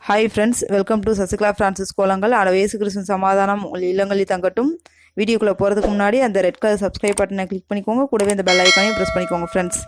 Hi friends, welcome to Sasikala Francis Kolangal. Our Yesu Christmas சமாதானம் உங்கள் இல்லங்களில் தங்கட்டும். வீடியோக்குள்ள போறதுக்கு முன்னாடி அந்த ரெட் கலர் subscribe பட்டனை கிளிக் பண்ணிக்கோங்க. கூடவே அந்த bell ஐகானையும் press பண்ணிக்கோங்க friends.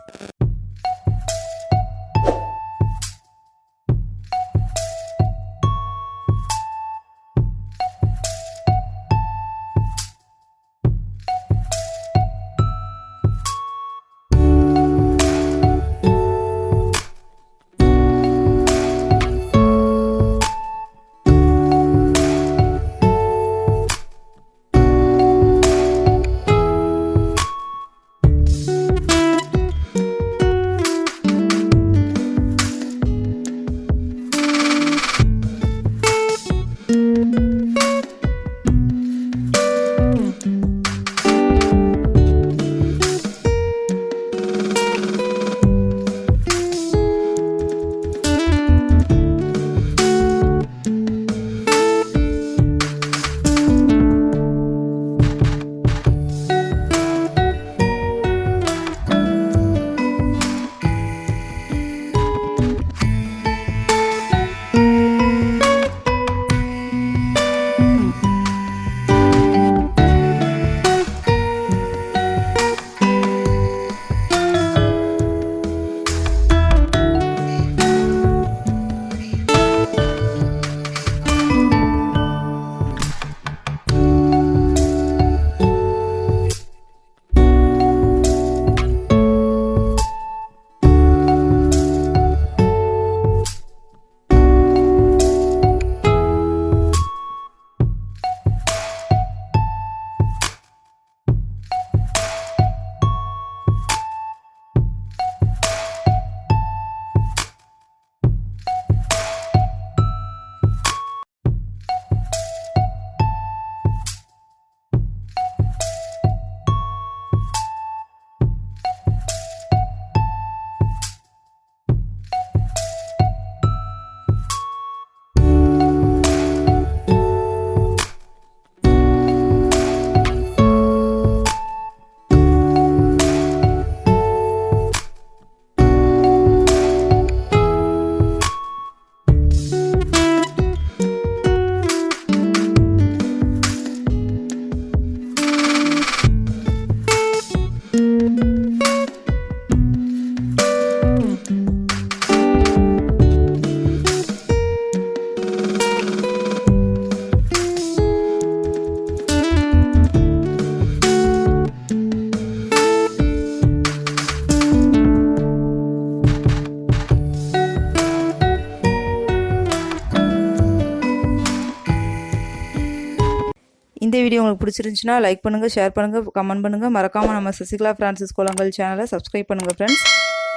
இந்த வீடியோ உங்களுக்கு பிடிச்சிருந்துச்சுனா லைக் பண்ணுங்க, ஷேர் பண்ணுங்க, கமெண்ட் பண்ணுங்க. மறக்காம நம்ம சசிகலா பிரான்சிஸ் கோலங்கள் சேனலை சப்ஸ்கிரைப் பண்ணுங்க ஃப்ரெண்ட்ஸ்.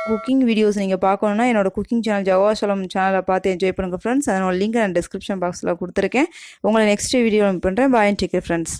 குக்கிங் வீடியோஸ் நீங்கள் பார்க்கணுன்னா என்னோட குக்கிங் சேனல் ஜவாசலம் சேனலை பார்த்து என்ஜாய் பண்ணுங்கள் ஃப்ரெண்ட்ஸ். அதனோட லிங்க் நான் டிஸ்கிரிப்ஷன் பாக்ஸில் கொடுத்துருக்கேன். உங்களை நெக்ஸ்ட் வீடியோ பண்ணுறேன். பாய் அண்ட் டேக் கேர் ஃப்ரெண்ட்ஸ்.